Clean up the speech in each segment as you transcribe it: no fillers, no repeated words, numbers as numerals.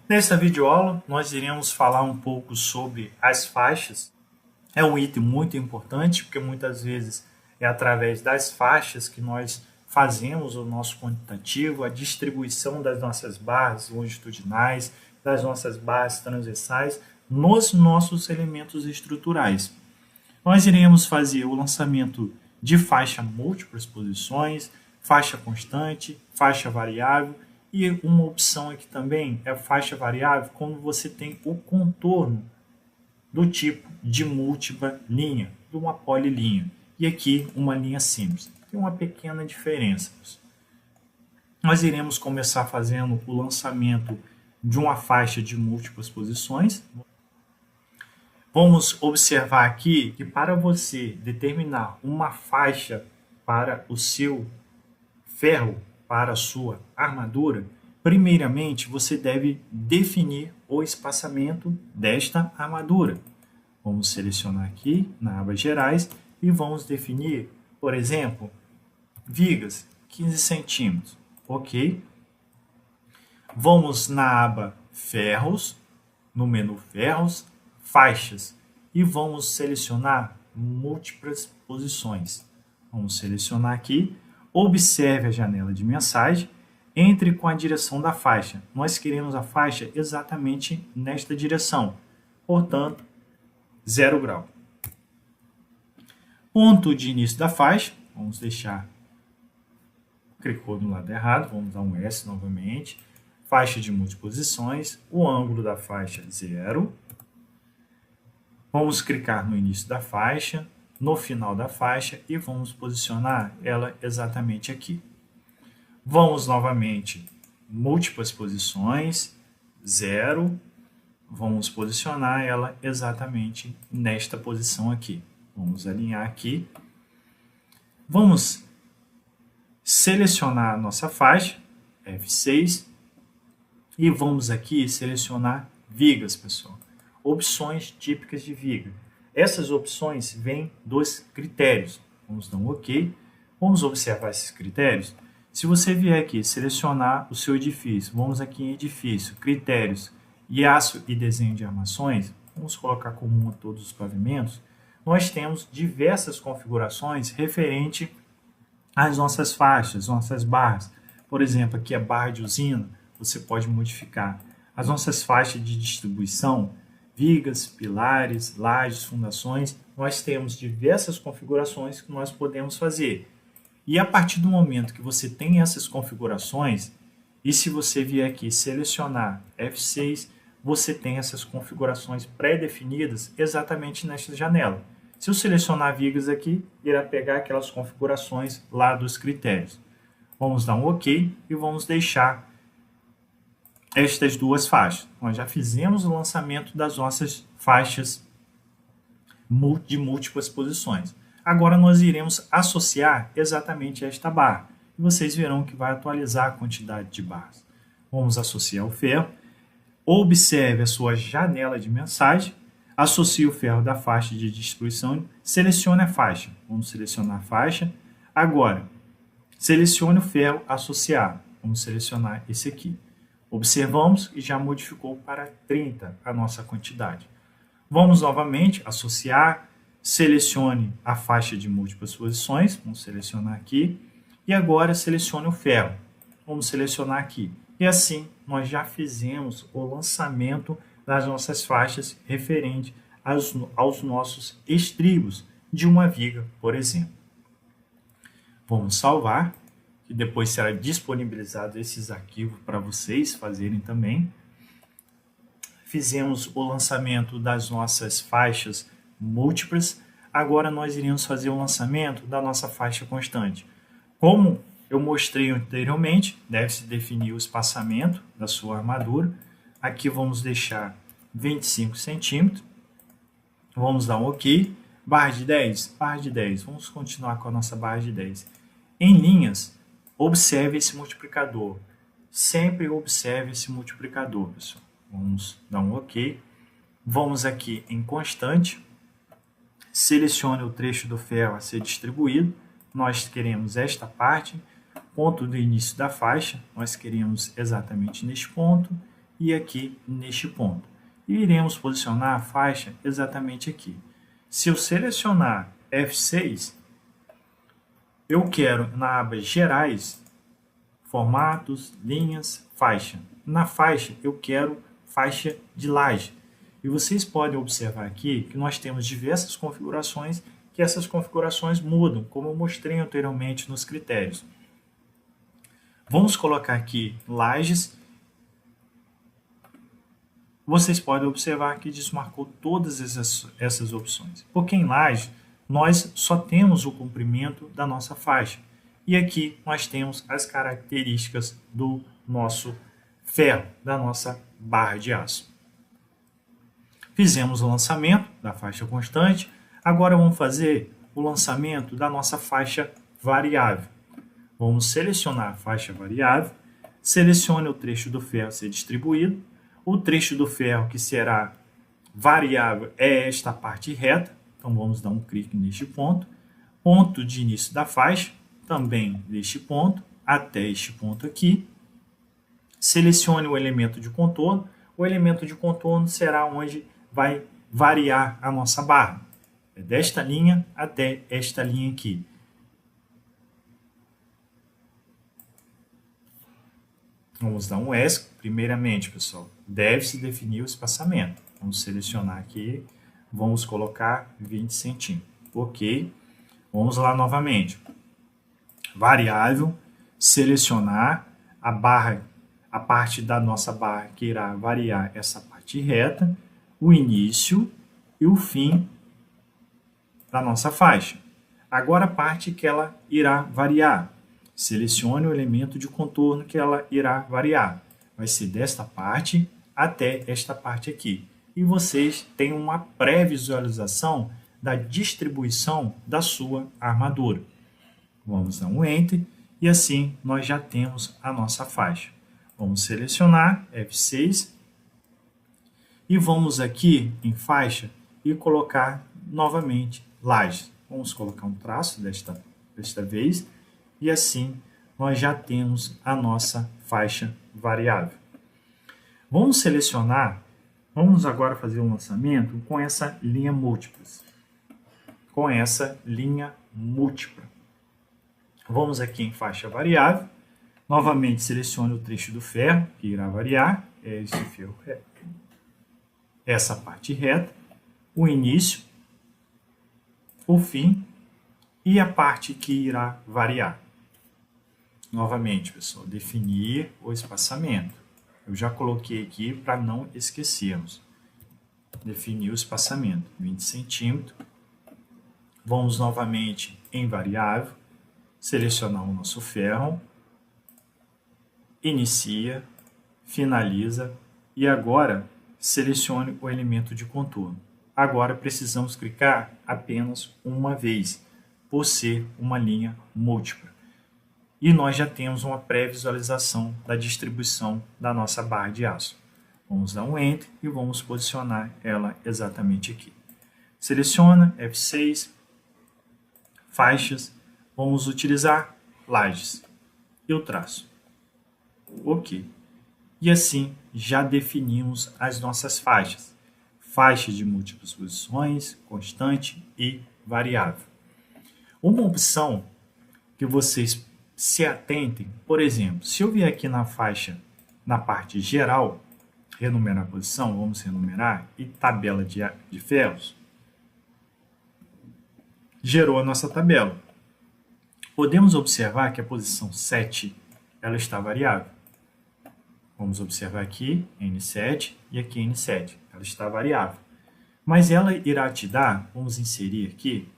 Nesta videoaula, nós iremos falar um pouco sobre as faixas. É um item muito importante, porque muitas vezes é através das faixas que nós fazemos o nosso quantitativo, a distribuição das nossas barras longitudinais, das nossas barras transversais, nos nossos elementos estruturais. Nós iremos fazer o lançamento de faixa múltiplas posições, faixa constante, faixa variável, e uma opção aqui também é faixa variável quando você tem o contorno do tipo de múltipla linha, de uma polilinha. E aqui uma linha simples. Tem uma pequena diferença. Nós iremos começar fazendo o lançamento de uma faixa de múltiplas posições. Vamos observar aqui que para você determinar uma faixa para o seu ferro, para a sua armadura, primeiramente você deve definir o espaçamento desta armadura. Vamos selecionar aqui na aba gerais e vamos definir, por exemplo, vigas 15 centímetros, ok? Vamos na aba ferros, no menu ferros, faixas e vamos selecionar múltiplas posições. Vamos selecionar aqui, observe a janela de mensagem, entre com a direção da faixa. Nós queremos a faixa exatamente nesta direção, portanto, 0 grau. Ponto de início da faixa, vamos deixar, clicou no lado errado, vamos dar um S novamente, faixa de multiposições, o ângulo da faixa 0. Vamos clicar no início da faixa, no final da faixa e vamos posicionar ela exatamente aqui. Vamos novamente, múltiplas posições, 0, vamos posicionar ela exatamente nesta posição aqui. Vamos alinhar aqui. Vamos selecionar a nossa faixa, F6, e vamos aqui selecionar vigas, pessoal. Opções típicas de viga. Essas opções vêm dos critérios. Vamos dar um OK. Vamos observar esses critérios. Se você vier aqui selecionar o seu edifício, vamos aqui em edifício, critérios, e aço e desenho de armações, vamos colocar comum a todos os pavimentos, nós temos diversas configurações referente às nossas faixas, nossas barras. Por exemplo, aqui a barra de usina, você pode modificar. As nossas faixas de distribuição, vigas, pilares, lajes, fundações, nós temos diversas configurações que nós podemos fazer. E a partir do momento que você tem essas configurações, e se você vier aqui selecionar F6, você tem essas configurações pré-definidas exatamente nesta janela. Se eu selecionar vigas aqui, irá pegar aquelas configurações lá dos critérios. Vamos dar um OK e vamos deixar estas duas faixas. Nós já fizemos o lançamento das nossas faixas de múltiplas posições. Agora nós iremos associar exatamente esta barra. E vocês verão que vai atualizar a quantidade de barras. Vamos associar o ferro. Observe a sua janela de mensagem. Associe o ferro da faixa de distribuição. Selecione a faixa. Vamos selecionar a faixa. Agora, selecione o ferro associado. Vamos selecionar esse aqui. Observamos e já modificou para 30 a nossa quantidade. Vamos novamente associar. Selecione a faixa de múltiplas posições, vamos selecionar aqui, e agora selecione o ferro, vamos selecionar aqui. E assim, nós já fizemos o lançamento das nossas faixas referente aos nossos estribos de uma viga, por exemplo. Vamos salvar, que depois será disponibilizado esses arquivos para vocês fazerem também. Fizemos o lançamento das nossas faixas múltiplas, agora nós iremos fazer o lançamento da nossa faixa constante. Como eu mostrei anteriormente, deve-se definir o espaçamento da sua armadura. Aqui vamos deixar 25 centímetros. Vamos dar um OK. Barra de 10? Barra de 10. Vamos continuar com a nossa barra de 10. Em linhas, observe esse multiplicador. Sempre observe esse multiplicador, pessoal. Vamos dar um OK. Vamos aqui em constante. Selecione o trecho do ferro a ser distribuído. Nós queremos esta parte. Ponto do início da faixa. Nós queremos exatamente neste ponto. e aqui neste ponto. E iremos posicionar a faixa exatamente aqui. Se eu selecionar F6, eu quero na aba Gerais, Formatos, Linhas, Faixa. Na faixa eu quero faixa de laje. E vocês podem observar aqui que nós temos diversas configurações, que essas configurações mudam, como eu mostrei anteriormente nos critérios. Vamos colocar aqui lajes. Vocês podem observar que desmarcou todas essas opções. Porque em laje, nós só temos o comprimento da nossa faixa. E aqui nós temos as características do nosso ferro, da nossa barra de aço. Fizemos o lançamento da faixa constante. Agora vamos fazer o lançamento da nossa faixa variável. Vamos selecionar a faixa variável. Selecione o trecho do ferro a ser distribuído. O trecho do ferro que será variável é esta parte reta. Então vamos dar um clique neste ponto. Ponto de início da faixa, também deste ponto até este ponto aqui. Selecione o elemento de contorno. O elemento de contorno será onde vai variar a nossa barra. É desta linha até esta linha aqui. Vamos dar um ESC. Primeiramente, pessoal, deve-se definir o espaçamento. Vamos selecionar aqui. Vamos colocar 20 centímetros. Ok. Vamos lá novamente. Variável. Selecionar a barra, a parte da nossa barra que irá variar essa parte reta, o início e o fim da nossa faixa. Agora a parte que ela irá variar. Selecione o elemento de contorno que ela irá variar. Vai ser desta parte até esta parte aqui. E vocês têm uma pré-visualização da distribuição da sua armadura. Vamos dar um Enter e assim nós já temos a nossa faixa. Vamos selecionar F6 e vamos aqui em faixa e colocar novamente lajes. Vamos colocar um traço desta vez e assim nós já temos a nossa faixa variável. Vamos selecionar, vamos agora fazer um lançamento com essa linha múltiplas. Com essa linha múltipla. Vamos aqui em faixa variável. Novamente selecione o trecho do ferro que irá variar. É esse ferro reto. Essa parte reta. O início, o fim e a parte que irá variar. Novamente, pessoal, definir o espaçamento. Eu já coloquei aqui para não esquecermos. Definir o espaçamento, 20 centímetros. Vamos novamente em variável, selecionar o nosso ferro, inicia, finaliza e agora selecione o elemento de contorno. Agora precisamos clicar apenas uma vez, por ser uma linha múltipla. E nós já temos uma pré-visualização da distribuição da nossa barra de aço. Vamos dar um Enter e vamos posicionar ela exatamente aqui. Seleciona F6, faixas, vamos utilizar lajes e o traço. Ok. E assim já definimos as nossas faixas. Faixa de múltiplas posições, constante e variável. Uma opção que vocês se atentem, por exemplo, se eu vier aqui na faixa, na parte geral, renumerar a posição, vamos renumerar, e tabela de ferros, gerou a nossa tabela. Podemos observar que a posição 7 ela está variável. Vamos observar aqui N7 e aqui N7, ela está variável. Mas ela irá te dar, vamos inserir aqui,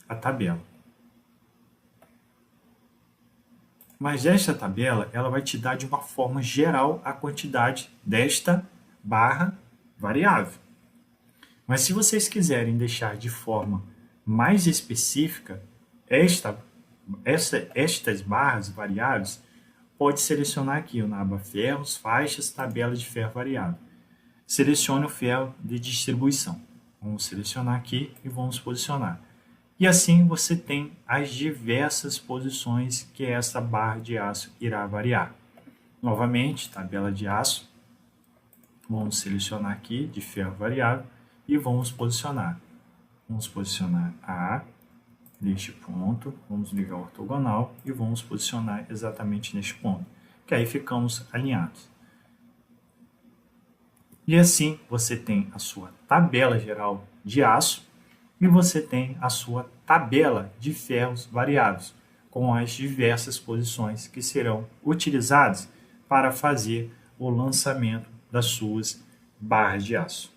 a tabela. Mas esta tabela ela vai te dar de uma forma geral a quantidade desta barra variável. Mas se vocês quiserem deixar de forma mais específica estas barras variáveis, pode selecionar aqui na aba Ferros, Faixas, Tabela de Ferro Variável. Selecione o ferro de distribuição. Vamos selecionar aqui e vamos posicionar. E assim você tem as diversas posições que essa barra de aço irá variar. Novamente, tabela de aço, Vamos selecionar aqui de ferro variável e vamos posicionar. Vamos posicionar A neste ponto, vamos ligar o ortogonal e vamos posicionar exatamente neste ponto, que aí ficamos alinhados. E assim você tem a sua tabela geral de aço e você tem a sua tabela de ferros variáveis, com as diversas posições que serão utilizadas para fazer o lançamento das suas barras de aço.